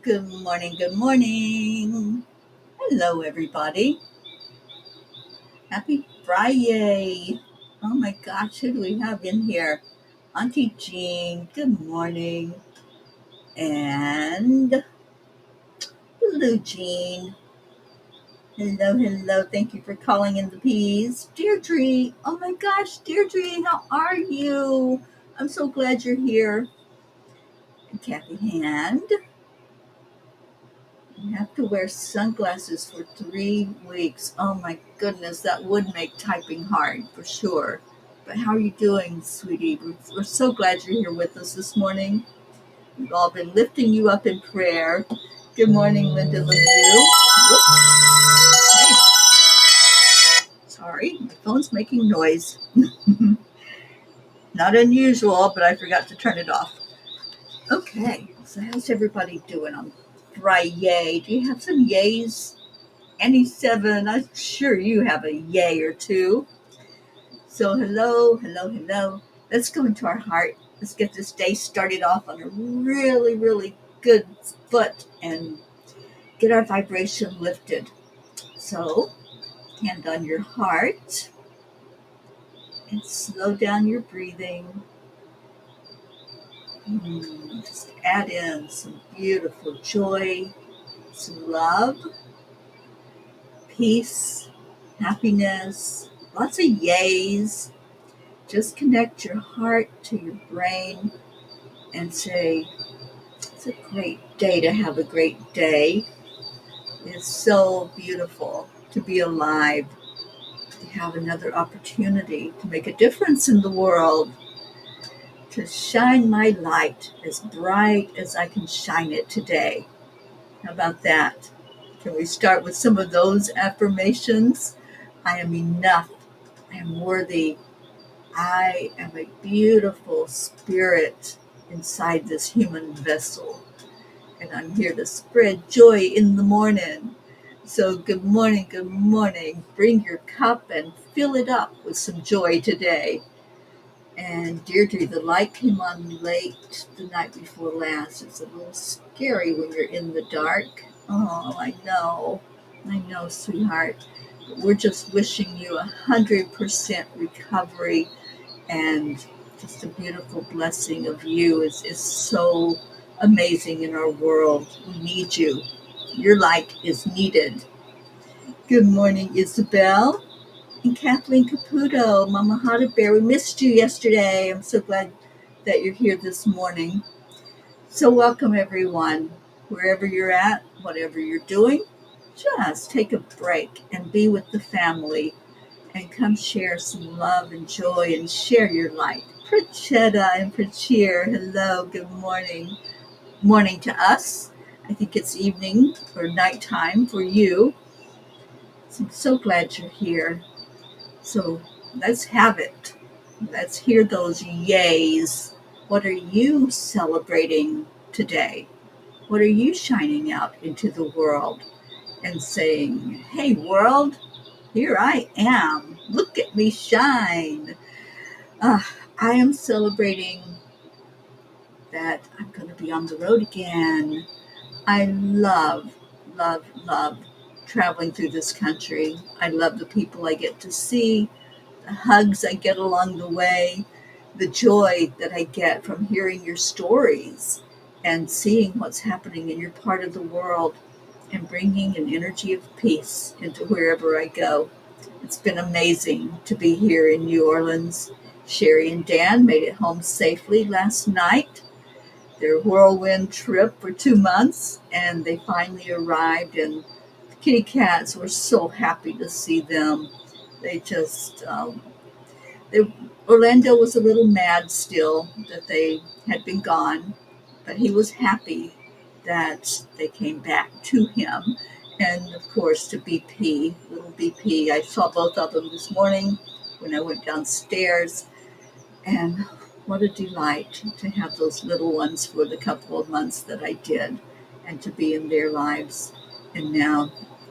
Good morning, good morning. Hello, everybody. Happy Friday. Oh my gosh, who do we have in here? Auntie Jean, good morning. And hello, Jean. Hello, hello. Thank you for calling in the peas. Deirdre, oh my gosh, Deirdre, how are you? I'm so glad you're here. And Kathy Hand. You have to wear sunglasses for 3 weeks. Oh my goodness, that would make typing hard for sure. But how are you doing, sweetie? We're so glad you're here with us this morning. We've all been lifting you up in prayer. Good morning, Linda Lemieux. Hey, sorry, my phone's making noise. Not unusual, but I forgot to turn it off. Okay, so how's everybody doing on Friday? Do you have some yays? Any seven, I'm sure you have a yay or two. So hello, hello, hello. Let's go into our heart. Let's get this day started off on a really, really good foot and get our vibration lifted. So hand on your heart and slow down your breathing. Just add in some beautiful joy, some love, peace, happiness, lots of yays. Just connect your heart to your brain and say, it's a great day to have a great day. It's so beautiful to be alive, to have another opportunity to make a difference in the world, to shine my light as bright as I can shine it today. How about that? Can we start with some of those affirmations? I am enough. I am worthy. I am a beautiful spirit inside this human vessel, and I'm here to spread joy in the morning. So good morning, good morning. Bring your cup and fill it up with some joy today. And Deirdre, the light came on late the night before last. It's a little scary when you're in the dark. Oh, I know, sweetheart. But we're just wishing you 100% recovery, and just a beautiful blessing of you is so amazing in our world. We need you. Your light is needed. Good morning, Isabel and Kathleen Caputo, Mama Hot Bear. We missed you yesterday. I'm so glad that you're here this morning. So welcome, everyone. Wherever you're at, whatever you're doing, just take a break and be with the family and come share some love and joy and share your light. Prachetta and Prachir, hello, good morning. Morning to us. I think it's evening or nighttime for you. So I'm so glad you're here. So let's have it. Let's hear those yays. What are you celebrating today? What are you shining out into the world and saying, hey, world, here I am. Look at me shine. Uh, I am celebrating that I'm going to be on the road again. I love, love, love traveling through this country. I love the people I get to see, the hugs I get along the way, the joy that I get from hearing your stories and seeing what's happening in your part of the world and bringing an energy of peace into wherever I go. It's been amazing to be here in New Orleans. Sherry and Dan made it home safely last night. Their whirlwind trip for 2 months, and they finally arrived, and the kitty cats were so happy to see them. They just, they, Orlando was a little mad still that they had been gone, but he was happy that they came back to him. And of course, to BP, little BP. I saw both of them this morning when I went downstairs, and what a delight to have those little ones for the couple of months that I did and to be in their lives. And now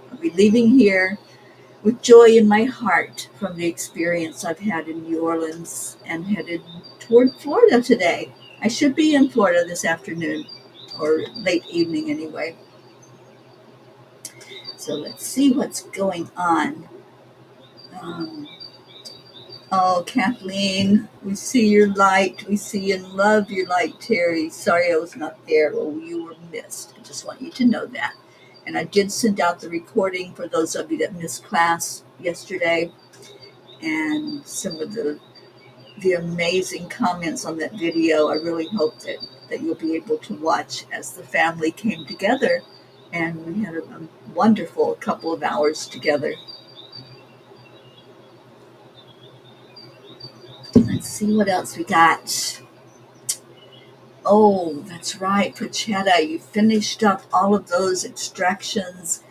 I'll be leaving here with joy in my heart from the experience I've had in New Orleans and headed toward Florida today. I should be in Florida this afternoon. or late evening anyway. So let's see what's going on. Um, oh, Kathleen, we see your light. We see and love your light, Terry. Sorry I was not there. Oh, you were missed. I just want you to know that. And I did send out the recording for those of you that missed class yesterday. And some of the amazing comments on that video. I really hope that you'll be able to watch as the family came together. And we had a wonderful couple of hours together. Let's see what else we got. Oh, that's right, Prachetta. You finished up all of those extractions,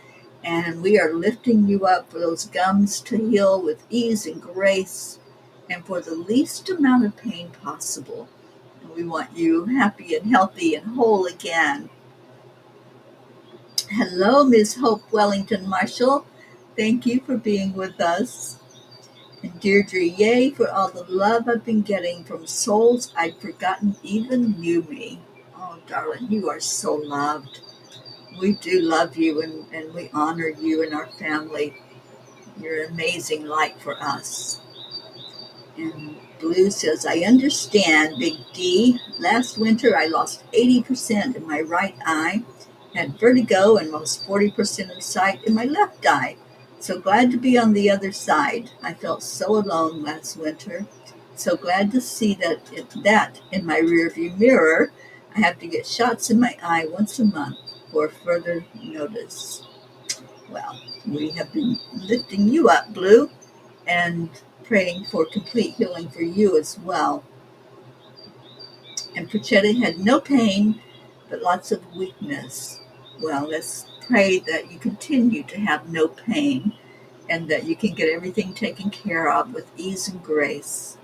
and we are lifting you up for those gums to heal with ease and grace and for the least amount of pain possible. And we want you happy and healthy and whole again. Hello, Miss Hope Wellington Marshall. Thank you for being with us. And Deirdre, yay for all the love I've been getting from souls I'd forgotten even knew me. Oh, darling, you are so loved. We do love you and we honor you and our family. You're an amazing light for us. And Blue says, I understand, Big D. Last winter I lost 80% in my right eye, had vertigo and lost 40% of sight in my left eye. So glad to be on the other side. I felt so alone last winter. So glad to see that in my rearview mirror. I have to get shots in my eye once a month for further notice. Well, we have been lifting you up, Blue, and praying for complete healing for you as well. And Puccetti had no pain, but lots of weakness. Well, let's pray that you continue to have no pain and that you can get everything taken care of with ease and grace.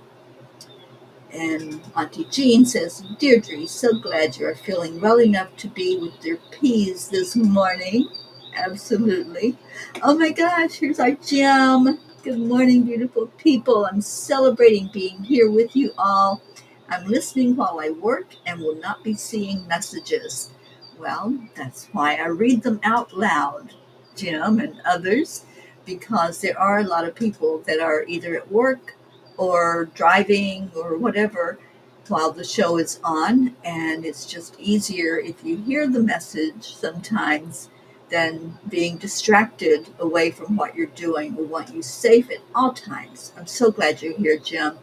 And Auntie Jean says, Deirdre, so glad you are feeling well enough to be with your peas this morning. Absolutely. Oh my gosh, here's our Jim. Good morning, beautiful people. I'm celebrating being here with you all. I'm listening while I work and will not be seeing messages. Well, that's why I read them out loud, Jim and others, because there are a lot of people that are either at work or driving or whatever while the show is on, and it's just easier if you hear the message sometimes than being distracted away from what you're doing. We want you safe at all times. I'm so glad you're here, Jim.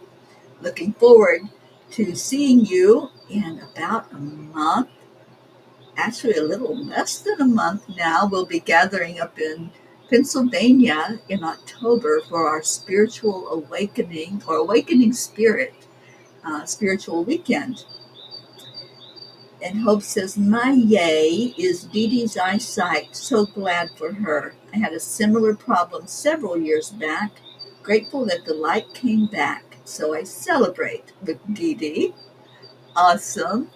Looking forward to seeing you in about a month. Actually, a little less than a month now. We'll be gathering up in Pennsylvania in October for our spiritual awakening or awakening spirit spiritual weekend. And Hope says, my yay is Dee Dee's eyesight. So glad for her. I had a similar problem several years back. Grateful that the light came back. So I celebrate with Dee Dee. Awesome.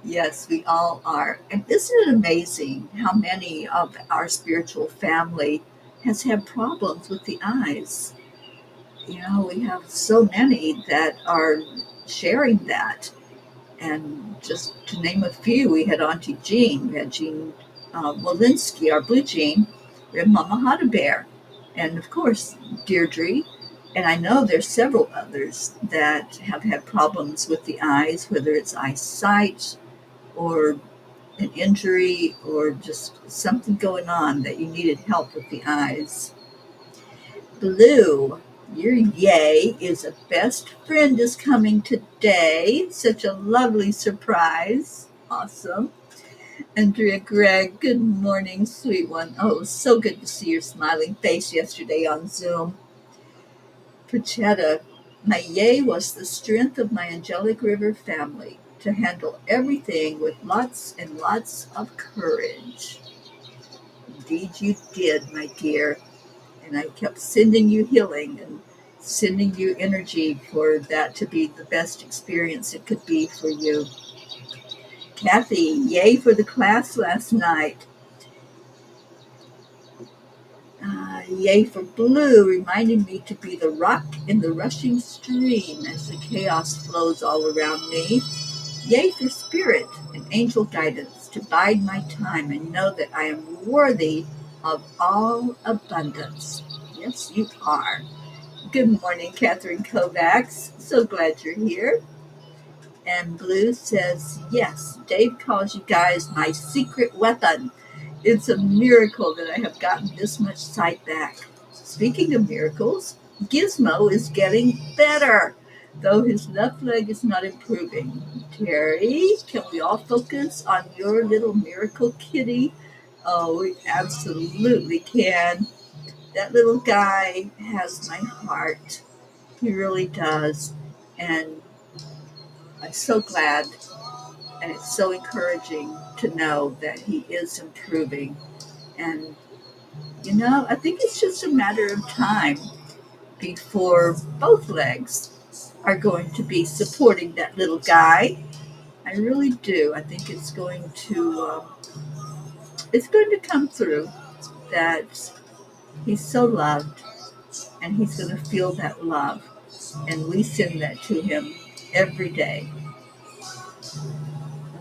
Yes, we all are. And isn't it amazing how many of our spiritual family has had problems with the eyes? You know, we have so many that are sharing that. And just to name a few, we had Auntie Jean, we had Jean Walensky, our Blue Jean, we had Mama Hada Bear, and of course, Deirdre. And I know there's several others that have had problems with the eyes, whether it's eyesight or an injury or just something going on that you needed help with the eyes. Blue, your yay is a best friend is coming today. Such a lovely surprise. Awesome. Andrea Gregg, good morning, sweet one. Oh, so good to see your smiling face yesterday on Zoom. Puchetta, my yay was the strength of my Angelic River family to handle everything with lots and lots of courage. Indeed you did, my dear. And I kept sending you healing and sending you energy for that to be the best experience it could be for you. Kathy, yay for the class last night. Yay for Blue, reminding me to be the rock in the rushing stream as the chaos flows all around me. Yea, for spirit and angel guidance to bide my time and know that I am worthy of all abundance. Yes, you are. Good morning, Catherine Kovacs. So glad you're here. And Blue says, yes, Dave calls you guys my secret weapon. It's a miracle that I have gotten this much sight back. Speaking of miracles, Gizmo is getting better, though his left leg is not improving. Terry, can we all focus on your little miracle kitty? Oh, we absolutely can. That little guy has my heart. He really does. And I'm so glad, and it's so encouraging to know that he is improving. And, I think it's just a matter of time before both legs are going to be supporting that little guy. I really do. I think it's going to come through that he's so loved, and he's going to feel that love, and we send that to him every day.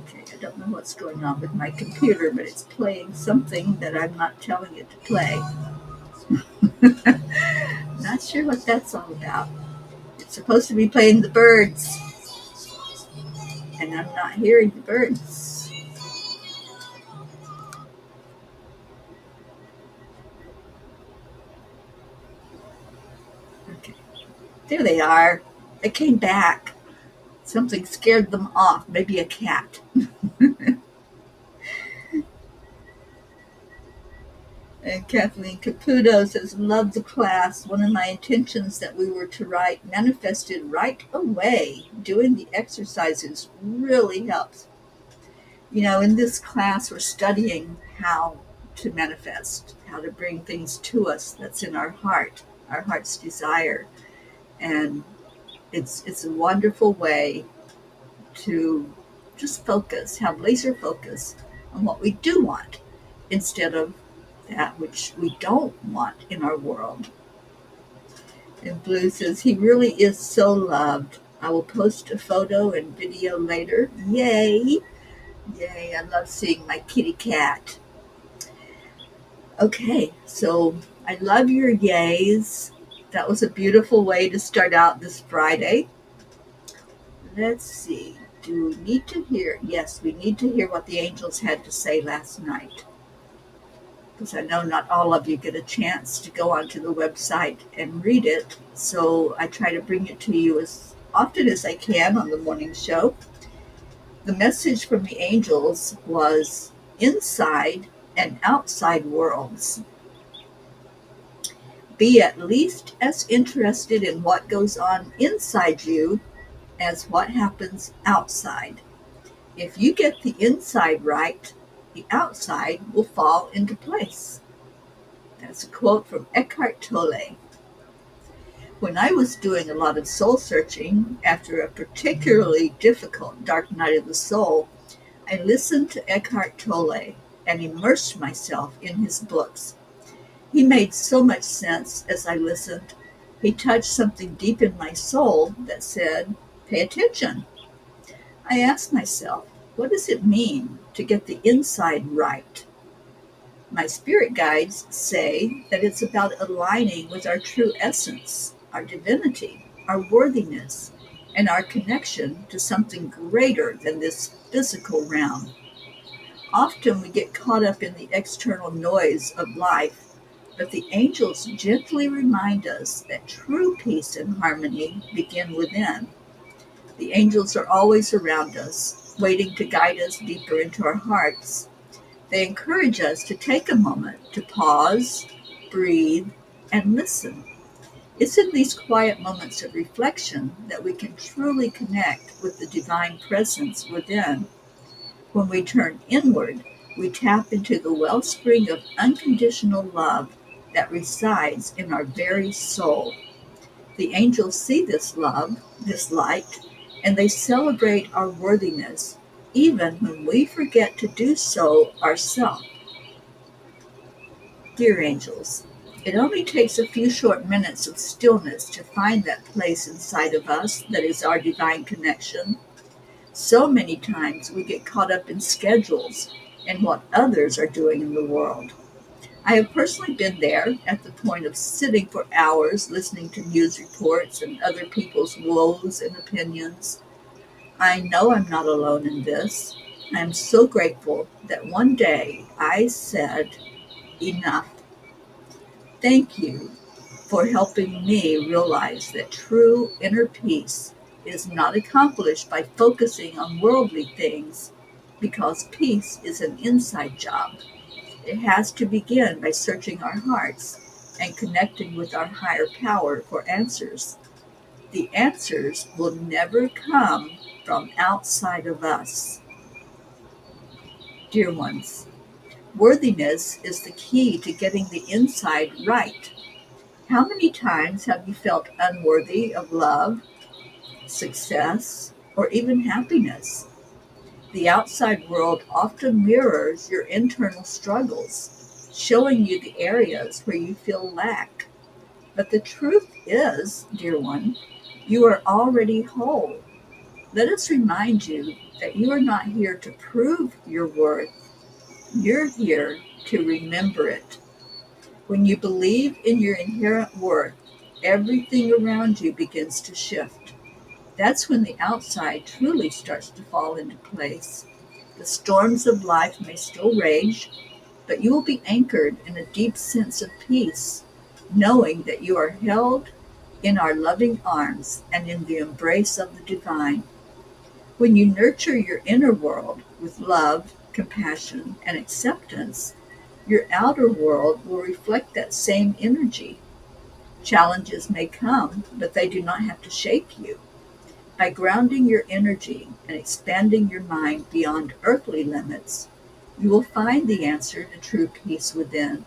Okay, I don't know what's going on with my computer, but it's playing something that I'm not telling it to play. Not sure what that's all about. It's supposed to be playing the birds, and I'm not hearing the birds. Okay, there they are. They came back. Something scared them off, maybe a cat. And Kathleen Caputo says, love the class. One of my intentions that we were to write manifested right away. Doing the exercises really helps. In this class, we're studying how to manifest, how to bring things to us that's in our heart's desire. And it's a wonderful way to just focus, have laser focus on what we do want instead of that which we don't want in our world. And Blue says, he really is so loved. I will post a photo and video later. Yay! Yay, I love seeing my kitty cat. Okay, so I love your yays. That was a beautiful way to start out this Friday. Let's see. Do we need to hear? Yes, we need to hear what the angels had to say last night. Because I know not all of you get a chance to go onto the website and read it. So I try to bring it to you as often as I can on the morning show. The message from the angels was inside and outside worlds. Be at least as interested in what goes on inside you as what happens outside. If you get the inside right, the outside will fall into place. That's a quote from Eckhart Tolle. When I was doing a lot of soul searching after a particularly difficult dark night of the soul, I listened to Eckhart Tolle and immersed myself in his books. He made so much sense as I listened. He touched something deep in my soul that said, pay attention. I asked myself, what does it mean to get the inside right? My spirit guides say that it's about aligning with our true essence, our divinity, our worthiness, and our connection to something greater than this physical realm. Often we get caught up in the external noise of life, but the angels gently remind us that true peace and harmony begin within. The angels are always around us, waiting to guide us deeper into our hearts. They encourage us to take a moment to pause, breathe, and listen. It's in these quiet moments of reflection that we can truly connect with the divine presence within. When we turn inward, we tap into the wellspring of unconditional love that resides in our very soul. The angels see this love, this light, and they celebrate our worthiness, even when we forget to do so ourselves. Dear angels, it only takes a few short minutes of stillness to find that place inside of us that is our divine connection. So many times we get caught up in schedules and what others are doing in the world. I have personally been there at the point of sitting for hours listening to news reports and other people's woes and opinions. I know I'm not alone in this. I am so grateful that one day I said, enough. Thank you for helping me realize that true inner peace is not accomplished by focusing on worldly things, because peace is an inside job. It has to begin by searching our hearts and connecting with our higher power for answers. The answers will never come from outside of us. Dear ones, worthiness is the key to getting the inside right. How many times have you felt unworthy of love, success, or even happiness? The outside world often mirrors your internal struggles, showing you the areas where you feel lack. But the truth is, dear one, you are already whole. Let us remind you that you are not here to prove your worth. You're here to remember it. When you believe in your inherent worth, everything around you begins to shift. That's when the outside truly starts to fall into place. The storms of life may still rage, but you will be anchored in a deep sense of peace, knowing that you are held in our loving arms and in the embrace of the divine. When you nurture your inner world with love, compassion, and acceptance, your outer world will reflect that same energy. Challenges may come, but they do not have to shake you. By grounding your energy and expanding your mind beyond earthly limits, you will find the answer to true peace within.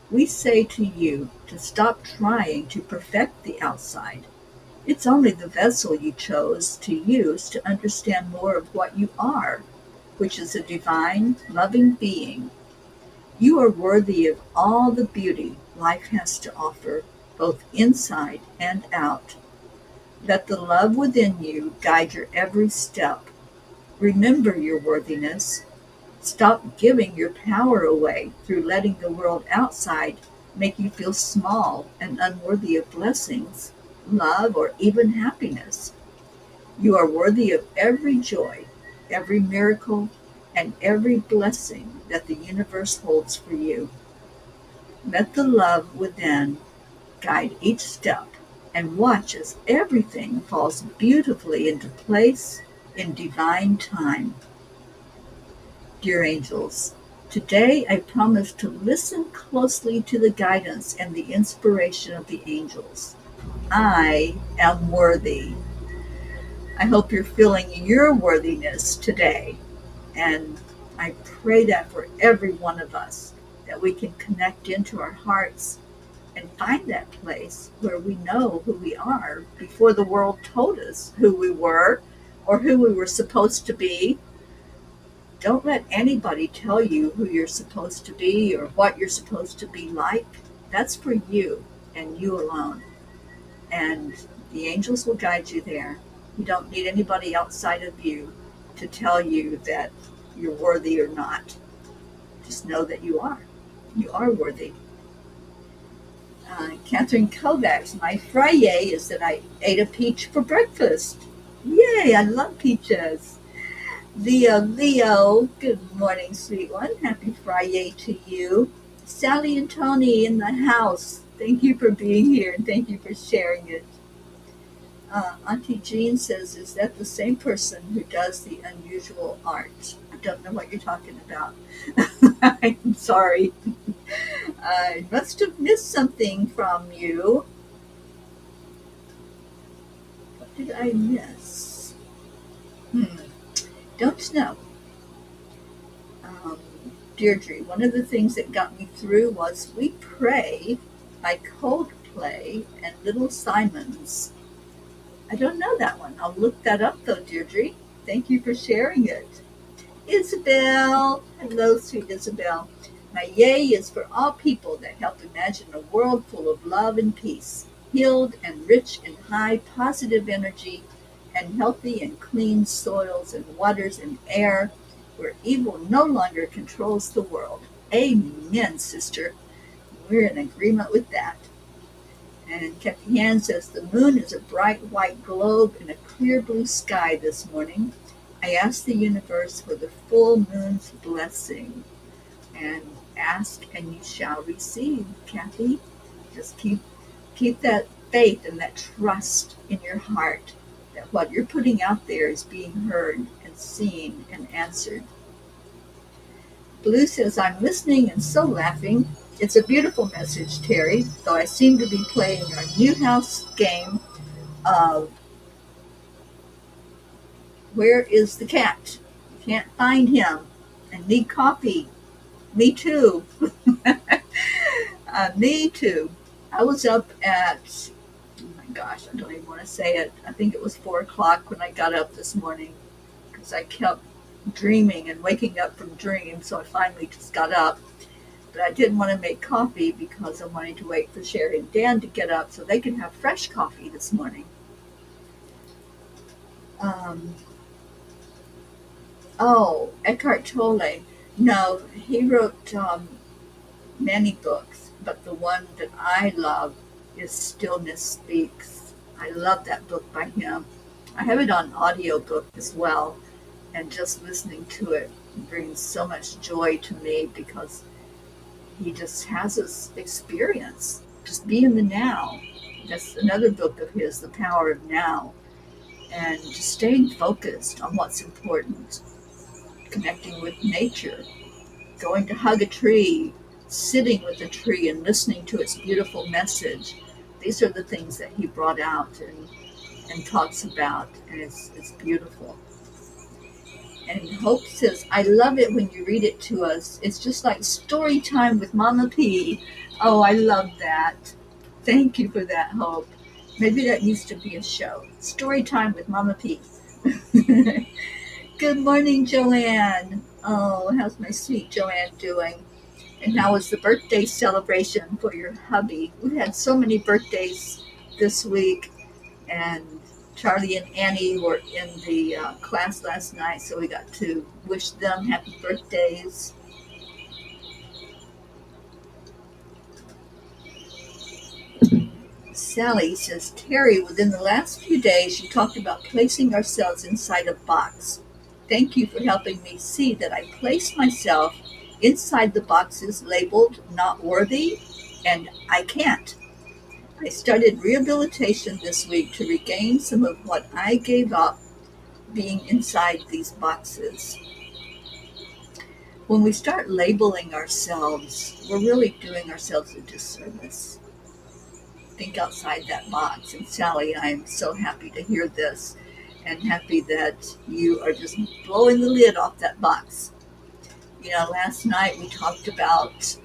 We say to you to stop trying to perfect the outside. It's only the vessel you chose to use to understand more of what you are, which is a divine, loving being. You are worthy of all the beauty life has to offer, both inside and out. Let the love within you guide your every step. Remember your worthiness. Stop giving your power away through letting the world outside make you feel small and unworthy of blessings, love, or even happiness. You are worthy of every joy, every miracle, and every blessing that the universe holds for you. Let the love within guide each step, and watch as everything falls beautifully into place in divine time. Dear angels, today I promise to listen closely to the guidance and the inspiration of the angels. I am worthy. I hope you're feeling your worthiness today, and I pray that for every one of us, that we can connect into our hearts and find that place where we know who we are before the world told us who we were or who we were supposed to be. Don't let anybody tell you who you're supposed to be or what you're supposed to be like. That's for you and you alone. And the angels will guide you there. You don't need anybody outside of you to tell you that you're worthy or not. Just know that you are. You are worthy. Catherine Kovacs, my Friday is that I ate a peach for breakfast. Yay, I love peaches. Leo, good morning, sweet one. Happy Friday to you. Sally and Tony in the house, thank you for being here and thank you for sharing it. Auntie Jean says, is that the same person who does the unusual art? I don't know what you're talking about. I'm sorry. I must have missed something from you. What did I miss? Don't know. Um, Deirdre, one of the things that got me through was We Pray by Coldplay and Little Simons. I don't know that one. I'll look that up though, Deirdre. Thank you for sharing it. Isabel, hello, sweet Isabel. My yay is for all people that help imagine a world full of love and peace, healed and rich in high positive energy and healthy and clean soils and waters and air where evil no longer controls the world. Amen, sister. We're in agreement with that. And Kathy Ann says the moon is a bright white globe in a clear blue sky this morning. I ask the universe for the full moon's blessing. And ask and you shall receive, Kathy. Just keep that faith and that trust in your heart that what you're putting out there is being heard and seen and answered. Blue says, I'm listening and so laughing. It's a beautiful message, Terry, though I seem to be playing our new house game of where is the cat? Can't find him and need coffee. Me too. Me too. I was up at, oh my gosh, I don't even want to say it. I think it was 4 o'clock when I got up this morning because I kept dreaming and waking up from dreams, so I finally just got up. But I didn't want to make coffee because I wanted to wait for Sherry and Dan to get up so they could have fresh coffee this morning. Eckhart Tolle. No, he wrote many books, but the one that I love is Stillness Speaks. I love that book by him. I have it on audiobook as well, and just listening to it brings so much joy to me because he just has this experience. Just be in the now. That's another book of his, The Power of Now. And just staying focused on what's important. Connecting with nature. Going to hug a tree. Sitting with a tree and listening to its beautiful message. These are the things that he brought out and talks about. And it's beautiful. And Hope says, I love it when you read it to us. It's just like story time with Mama P. Oh, I love that. Thank you for that, Hope. Maybe that needs to be a show. Story time with Mama P. Good morning, Joanne. Oh, how's my sweet Joanne doing? And how was the birthday celebration for your hubby? We've had so many birthdays this week, and Charlie and Annie were in the class last night, so we got to wish them happy birthdays. Sally says, Terry, within the last few days, you talked about placing ourselves inside a box. Thank you for helping me see that I place myself inside the boxes labeled not worthy and I can't. I started rehabilitation this week to regain some of what I gave up being inside these boxes. When we start labeling ourselves, we're really doing ourselves a disservice. Think outside that box. And Sally, I am so happy to hear this and happy that you are just blowing the lid off that box. You know, last night we talked about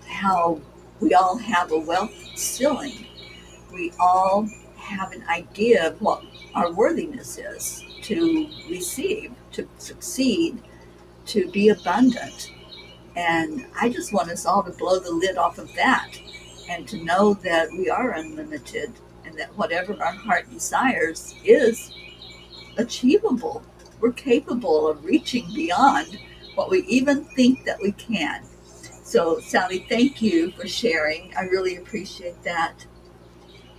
how we all have a wealth ceiling. We all have an idea of what our worthiness is to receive, to succeed, to be abundant. And I just want us all to blow the lid off of that and to know that we are unlimited and that whatever our heart desires is achievable. We're capable of reaching beyond what we even think that we can. So, Sally, thank you for sharing. I really appreciate that.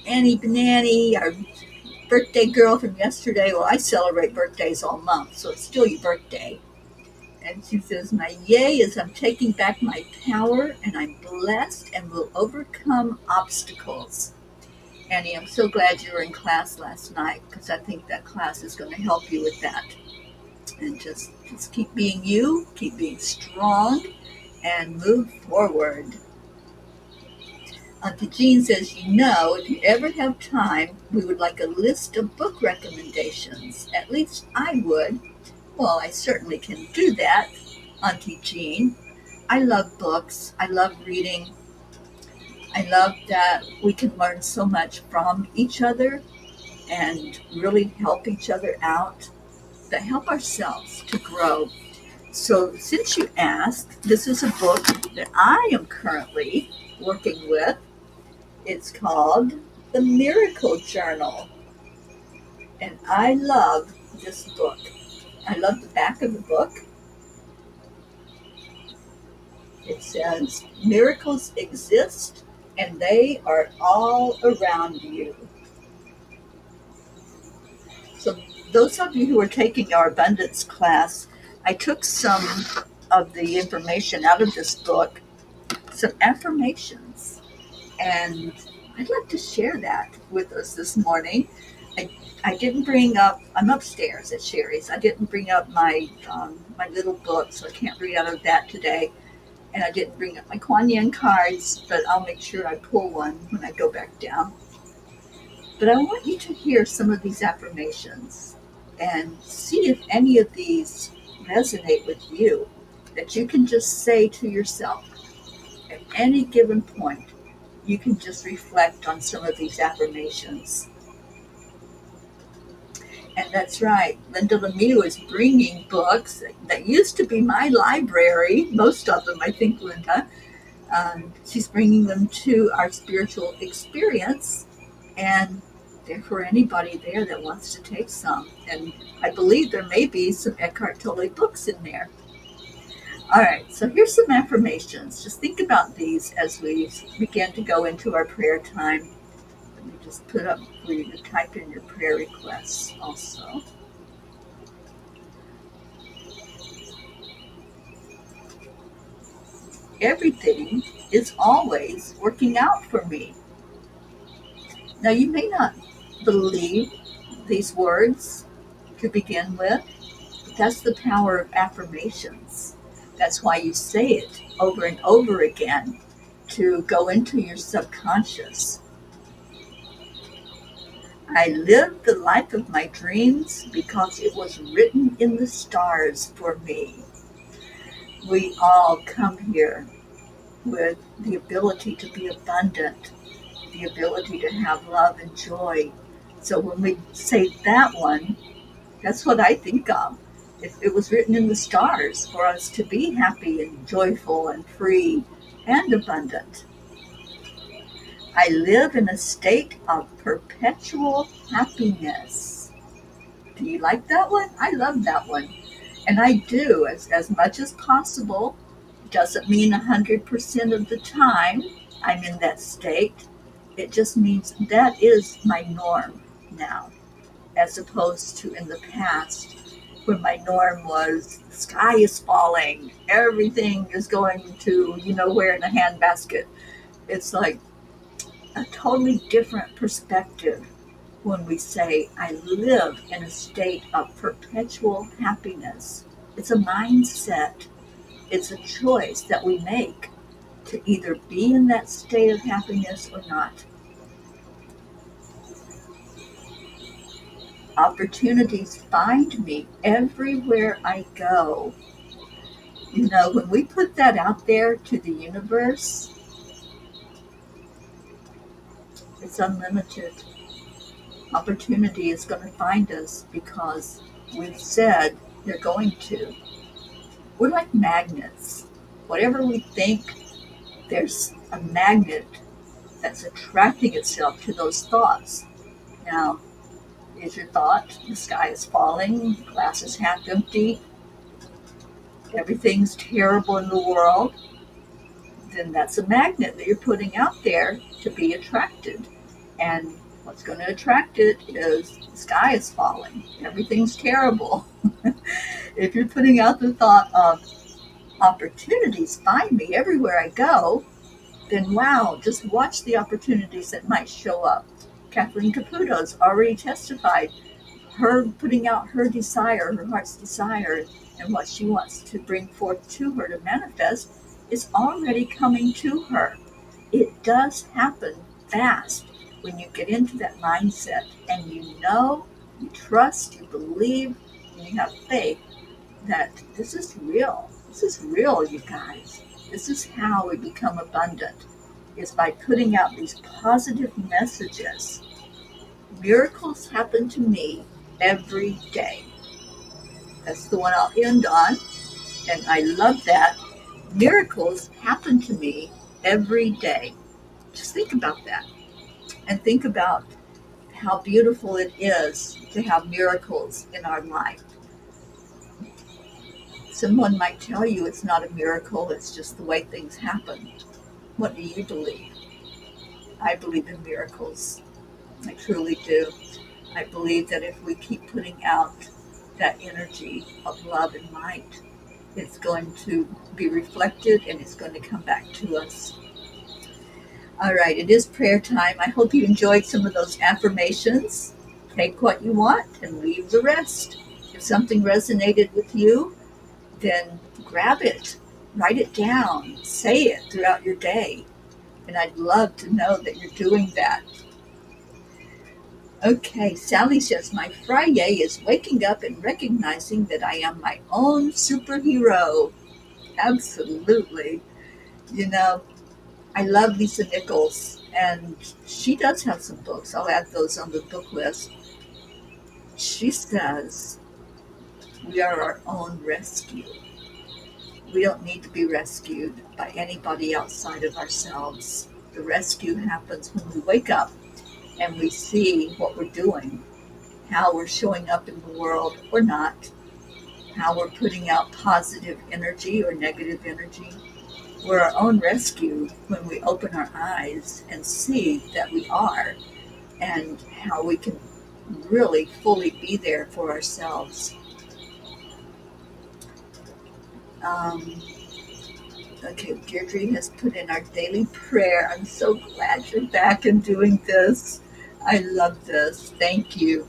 Annie Banani, our birthday girl from yesterday. Well, I celebrate birthdays all month, so it's still your birthday. And she says, my yay is I'm taking back my power and I'm blessed and will overcome obstacles. Annie, I'm so glad you were in class last night because I think that class is going to help you with that. And just keep being you, keep being strong, and move forward. Auntie Jean says, if you ever have time, we would like a list of book recommendations. At least I would. Well, I certainly can do that, Auntie Jean. I love books. I love reading. I love that we can learn so much from each other and really help each other out, that help ourselves to grow. So since you asked, this is a book that I am currently working with. It's called The Miracle Journal. And I love this book. I love the back of the book. It says, miracles exist and they are all around you. So, those of you who are taking our abundance class, I took some of the information out of this book, some affirmations, and I'd like to share that with us this morning. I didn't bring up, I'm upstairs at Sherry's. I didn't bring up my little book, so I can't read out of that today. And I didn't bring up my Kuan Yin cards, but I'll make sure I pull one when I go back down. But I want you to hear some of these affirmations and see if any of these resonate with you, that you can just say to yourself at any given point. You can just reflect on some of these affirmations. And that's right, Linda Lemieux is bringing books that used to be my library, most of them, I think, Linda. She's bringing them to our spiritual experience, and they're for anybody there that wants to take some. And I believe there may be some Eckhart Tolle books in there. All right, so here's some affirmations. Just think about these as we begin to go into our prayer time. Let me just put up for you to type in your prayer requests also. Everything is always working out for me. Now, you may not believe these words to begin with, but that's the power of affirmations. That's why you say it over and over again, to go into your subconscious. I live the life of my dreams because it was written in the stars for me. We all come here with the ability to be abundant, the ability to have love and joy. So when we say that one, that's what I think of. It was written in the stars for us to be happy and joyful and free and abundant. I live in a state of perpetual happiness. Do you like that one? I love that one. And I do, as much as possible. Doesn't mean 100% of the time I'm in that state. It just means that is my norm now, as opposed to in the past when my norm was the sky is falling, everything is going to, where in a handbasket. It's like a totally different perspective when we say, I live in a state of perpetual happiness. It's a mindset. It's a choice that we make to either be in that state of happiness or not. Opportunities find me everywhere I go. When we put that out there to the universe, it's unlimited. Opportunity is going to find us because we've said they're going to. We're like magnets. Whatever we think, there's a magnet that's attracting itself to those thoughts. Now, is your thought, the sky is falling, the glass is half empty, everything's terrible in the world? Then that's a magnet that you're putting out there to be attracted. And what's going to attract it is the sky is falling, everything's terrible. If you're putting out the thought of opportunities find me everywhere I go, then wow, just watch the opportunities that might show up. Kathleen Caputo's already testified her putting out her desire, her heart's desire, and what she wants to bring forth to her to manifest is already coming to her. It does happen fast when you get into that mindset and you trust, you believe, and you have faith that this is real. This is real, you guys. This is how we become abundant, is by putting out these positive messages. Miracles happen to me every day. That's the one I'll end on, and I love that. Miracles happen to me every day. Just think about that, and think about how beautiful it is to have miracles in our life. Someone might tell you it's not a miracle, it's just the way things happen. What do you believe? I believe in miracles. I truly do. I believe that if we keep putting out that energy of love and light, it's going to be reflected and it's going to come back to us. All right, it is prayer time. I hope you enjoyed some of those affirmations. Take what you want and leave the rest. If something resonated with you, then grab it, write it down, say it throughout your day. And I'd love to know that you're doing that. Okay, Sally says, my Friday is waking up and recognizing that I am my own superhero. Absolutely. You know, I love Lisa Nichols, and she does have some books. I'll add those on the book list. She says, we are our own rescue. We don't need to be rescued by anybody outside of ourselves. The rescue happens when we wake up and we see what we're doing, how we're showing up in the world or not, how we're putting out positive energy or negative energy. We're our own rescue when we open our eyes and see that we are, and how we can really fully be there for ourselves. Okay, Deirdre has put in our daily prayer. I'm so glad you're back and doing this. I love this. Thank you.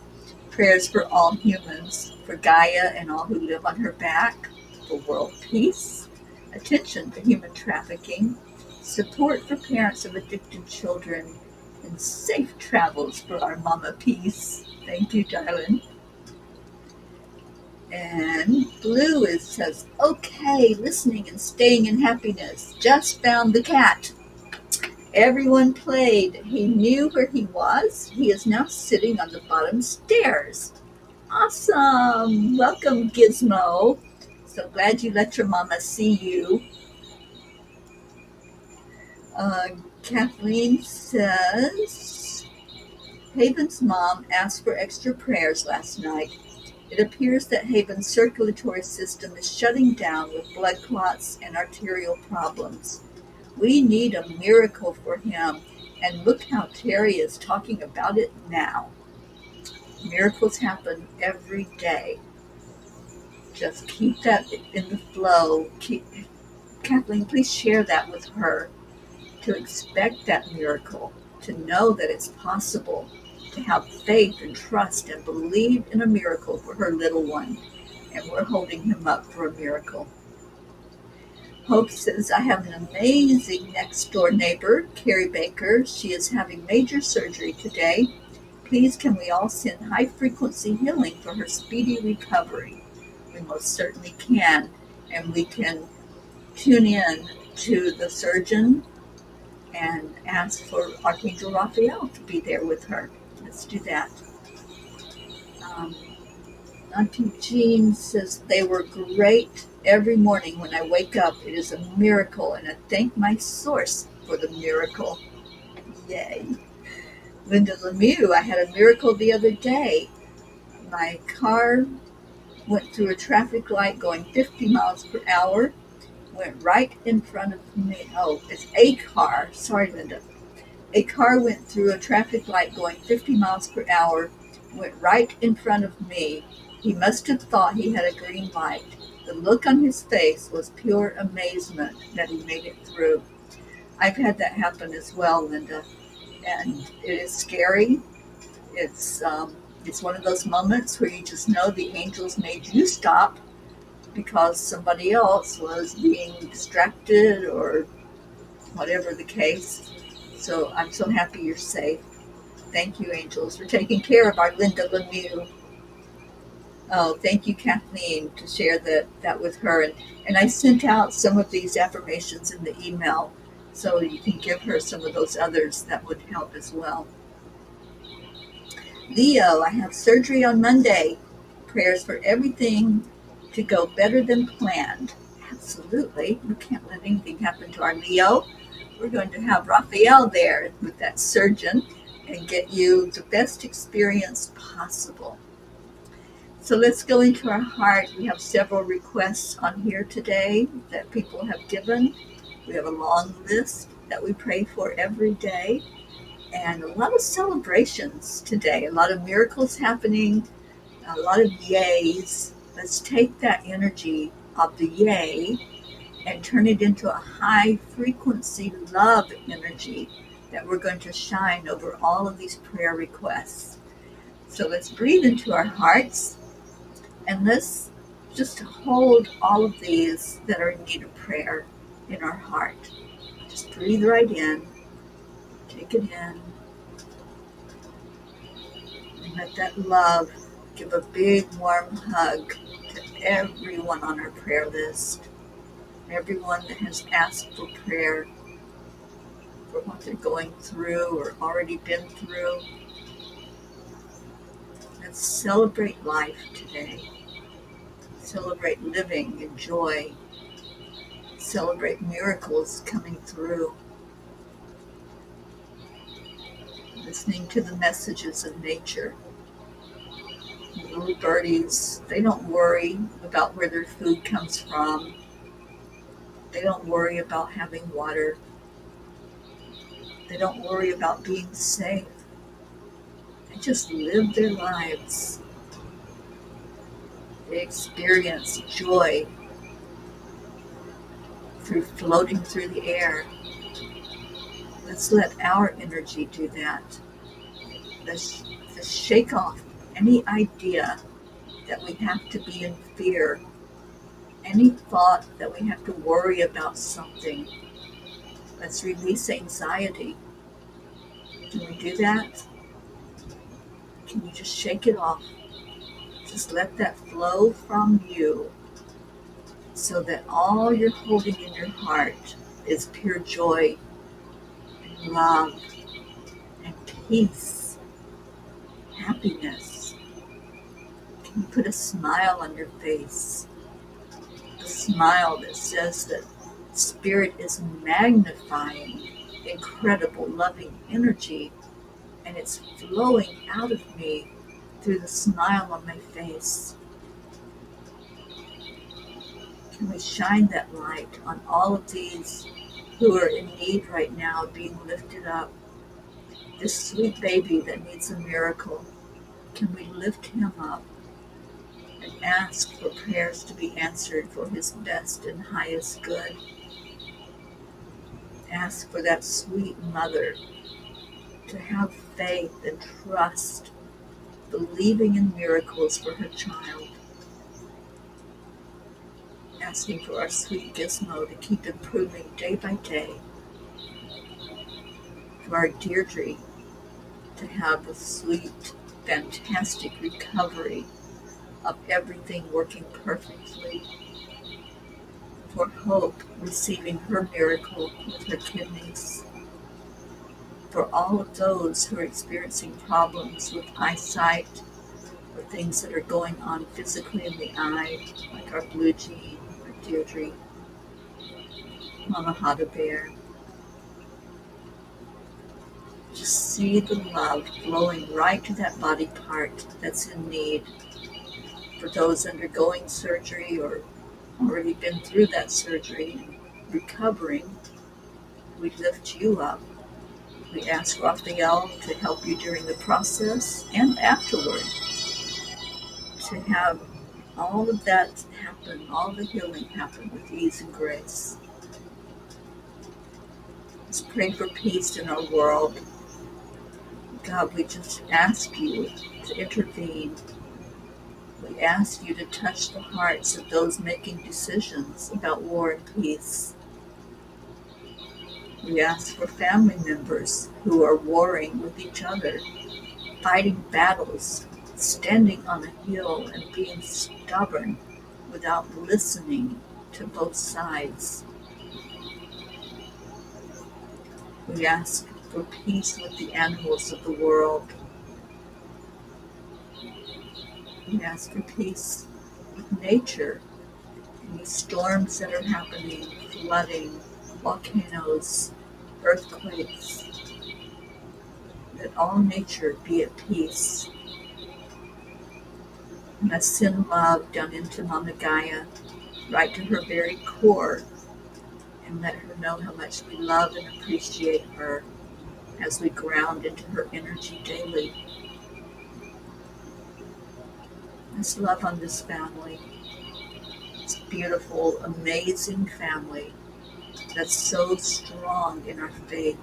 Prayers for all humans, for Gaia and all who live on her back, for world peace, attention to human trafficking, support for parents of addicted children, and safe travels for our mama peace. Thank you, darling. And Blue says, okay, listening and staying in happiness. Just found the cat. Everyone played. He knew where he was. He is now sitting on the bottom stairs. Awesome. Welcome, Gizmo. So glad you let your mama see you. Kathleen says, Haven's mom asked for extra prayers last night. It appears that Haven's circulatory system is shutting down with blood clots and arterial problems. We need a miracle for him, and look how Terry is talking about it now. Miracles happen every day. Just keep that in the flow. Kathleen, please share that with her, to expect that miracle, to know that it's possible, to have faith and trust and believe in a miracle for her little one. And we're holding him up for a miracle. Hope says, I have an amazing next door neighbor, Carrie Baker. She is having major surgery today. Please can we all send high frequency healing for her speedy recovery? We most certainly can. And we can tune in to the surgeon and ask for Archangel Raphael to be there with her. Let's do that. Auntie Jean says, they were great. Every morning when I wake up, it is a miracle, and I thank my source for the miracle. Yay. Linda Lemieux, I had a miracle the other day. My car went through a traffic light going 50 miles per hour, went right in front of me. Oh, it's a car. Sorry, Linda. A car went through a traffic light going 50 miles per hour, went right in front of me. He must have thought he had a green light. The look on his face was pure amazement that he made it through. I've had that happen as well, Linda, and it is scary. It's one of those moments where you just know the angels made you stop because somebody else was being distracted or whatever the case. So I'm so happy you're safe. Thank you, angels, for taking care of our Linda Lemieux. Oh, thank you, Kathleen, to share that with her. And I sent out some of these affirmations in the email, so you can give her some of those others that would help as well. Leo, I have surgery on Monday. Prayers for everything to go better than planned. Absolutely. We can't let anything happen to our Leo. We're going to have Raphael there with that surgeon, and get you the best experience possible. So let's go into our heart. We have several requests on here today that people have given. We have a long list that we pray for every day, and a lot of celebrations today, a lot of miracles happening, a lot of yays. Let's take that energy of the yay and turn it into a high frequency love energy that we're going to shine over all of these prayer requests. So let's breathe into our hearts and let's just hold all of these that are in need of prayer in our heart. Just breathe right in, take it in, and let that love give a big warm hug to everyone on our prayer list, everyone that has asked for prayer for what they're going through or already been through. Let's celebrate life today. Celebrate living in joy. Celebrate miracles coming through. Listening to the messages of nature. The little birdies, they don't worry about where their food comes from. They don't worry about having water. They don't worry about being safe. They just live their lives. They experience joy through floating through the air. Let's let our energy do that. Let's shake off any idea that we have to be in fear, any thought that we have to worry about something. Let's release anxiety. Can we do that? Can you just shake it off? Just let that flow from you so that all you're holding in your heart is pure joy and love and peace, happiness. Can you put a smile on your face? A smile that says that Spirit is magnifying incredible loving energy and it's flowing out of me through the smile on my face. Can we shine that light on all of these who are in need right now being lifted up? This sweet baby that needs a miracle, can we lift him up and ask for prayers to be answered for his best and highest good? Ask for that sweet mother to have faith and trust, believing in miracles for her child. Asking for our sweet Gizmo to keep improving day by day. For our Deirdre to have a sweet, fantastic recovery of everything working perfectly. For Hope receiving her miracle with her kidneys. For all of those who are experiencing problems with eyesight or things that are going on physically in the eye, like our Blue Jean, our Deirdre, Mama Hada Bear. Just see the love flowing right to that body part that's in need. For those undergoing surgery or already been through that surgery and recovering, we lift you up. We ask Raphael to help you during the process and afterward, to have all of that happen, all the healing happen with ease and grace. Let's pray for peace in our world. God, we just ask you to intervene. We ask you to touch the hearts of those making decisions about war and peace. We ask for family members who are warring with each other, fighting battles, standing on a hill and being stubborn without listening to both sides. We ask for peace with the animals of the world. We ask for peace with nature, any storms that are happening, flooding, volcanoes, earthquakes. Let all nature be at peace. And let's send love down into Mama Gaia, right to her very core, and let her know how much we love and appreciate her as we ground into her energy daily. Let's love on this family, this beautiful, amazing family that's so strong in our faith,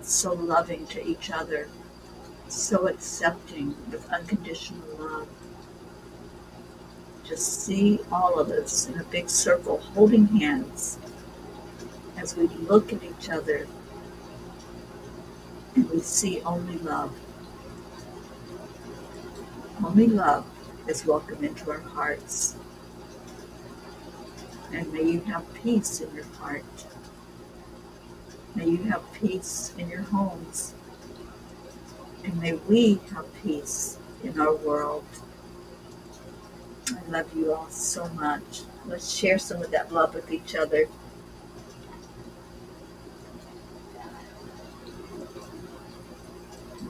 so loving to each other, so accepting with unconditional love. Just see all of us in a big circle holding hands as we look at each other and we see only love. Only love is welcome into our hearts. And may you have peace in your heart. May you have peace in your homes. And may we have peace in our world. I love you all so much. Let's share some of that love with each other.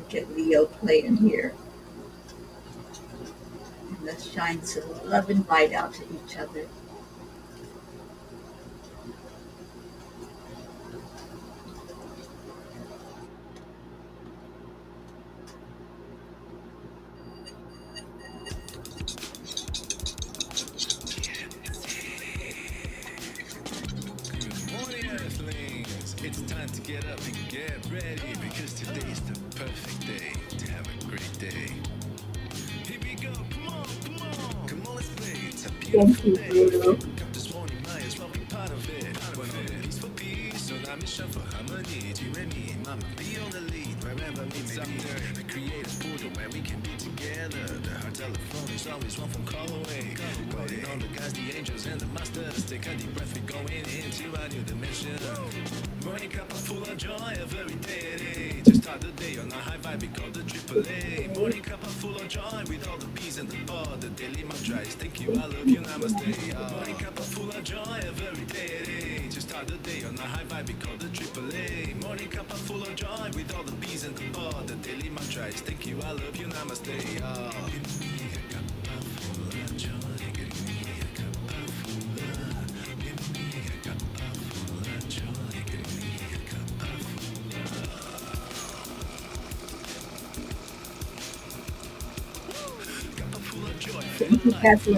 Get Leo playing here. And let's shine some love and light out to each other. It's time to get up and get ready because today's the perfect day to have a great day. Here we go, come on, come on. Come on, let's play. It's a beautiful day. Woke up this morning, might as well be part of it. One peace for peace, on our mission for harmony. You and me, mama, be on the lead wherever we may be. We create a portal where we can be together. The heart telephone is always one phone call away. Waiting on the guys, the angels, and the masters. Take a deep breath, we're going into a new dimension. Morning cup of full of joy every day. To start the day on a high vibe, we call the AAA. Morning cup of full of joy with all the bees and the pod. The daily mantra is thank you, I love you, namaste. Morning cup of full of joy every day. To start the day on a high vibe, we call the AAA. Morning cup of full of joy with all the bees and the pod. The daily mantra is thank you, I love you, namaste. Give me a cup of full of joy. Give me a cup of full of. Give me a cup of full of joy. Give me a cup of full of. Cup of full of joy. Thank you, Kathleen.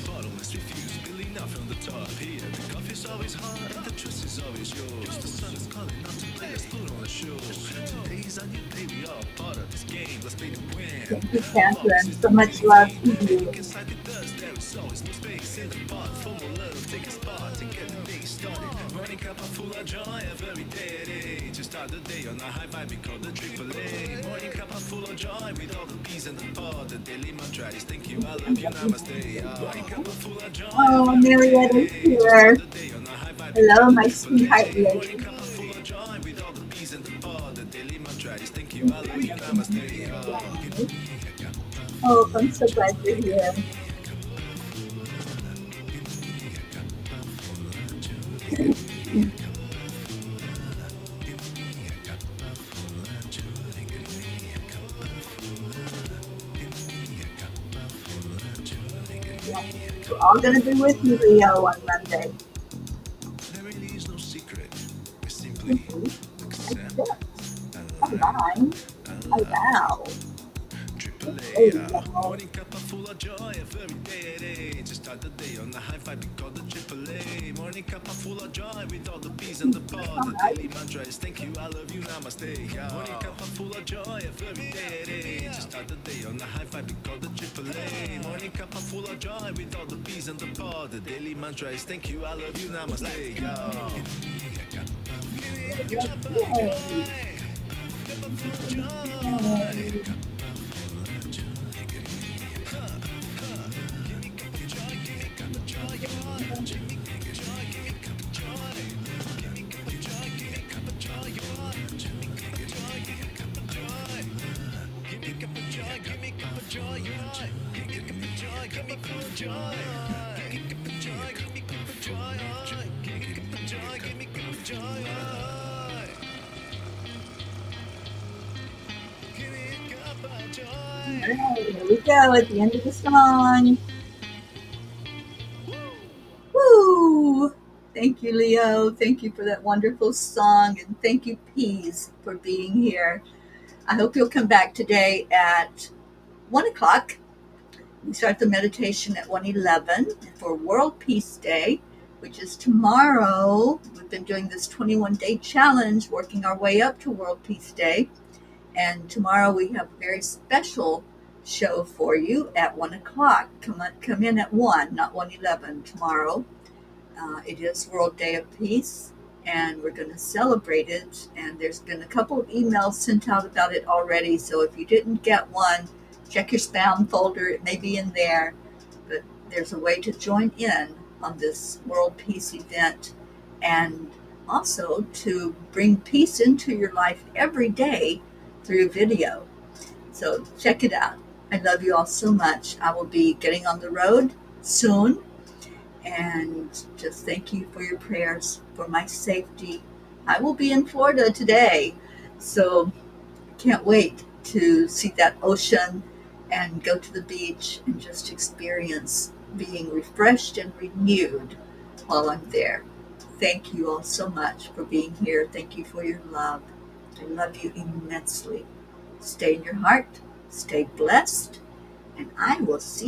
Bottomless refuse, spilling out from the top here. The coffee's always hot and the trust is always yours. The sun is calling out to play, let's put on a show. Today's a new day, we all part of this game. Let's play to win. Thank you, Catherine. So much love to you. Inside the dust, there is always no space in the pot. For more love, take a spot to get the day started. Morning cup of full of joy every day. To start the day on a high vibe, we call the AAA. Morning cup of full of joy with all the bees and the pod. The daily mantra is thank you, I love you, namaste. Morning cup of full of joy. Oh, Marietta's here. Hello, my sweetheart lady. Morning cup of full of joy with all the bees and the pod. The daily mantra is thank you, I love you, namaste. Oh, I'm so glad you're here. We're all going to be with you, Leo, on Monday. There really is no secret. We simply accept Align. Allow. AAA, morning cup of full of joy every day. To start the day on the high vibe, we call the AAA. Morning cup of full of joy with all the bees and the pod. The daily mantra is thank you, I love you, namaste. Morning cup of full of joy every day. To start the day on the high vibe, we call the AAA. Morning cup of full of joy with all the bees and the pod. The daily mantra is thank you, I love you, namaste. right, here we go at the end of the song. Woo! Thank you, Leo. Thank you for that wonderful song. And thank you, Peas, for being here. I hope you'll come back today at 1 o'clock. We start the meditation at 1:11 for World Peace Day, which is tomorrow. We've been doing this 21-day challenge, working our way up to World Peace Day. And tomorrow we have a very special show for you at 1 o'clock. Come in at 1, not 1:11 tomorrow. It is World Day of Peace, and we're going to celebrate it. And there's been a couple of emails sent out about it already. So if you didn't get one, check your spam folder. It may be in there. But there's a way to join in on this World Peace event and also to bring peace into your life every day through video. So check it out. I love you all so much. I will be getting on the road soon, and just thank you for your prayers for my safety. I will be in Florida today, so can't wait to see that ocean and go to the beach and just experience being refreshed and renewed while I'm there. Thank you all so much for being here. Thank you for your love. I love you immensely. Stay in your heart, stay blessed, and I will see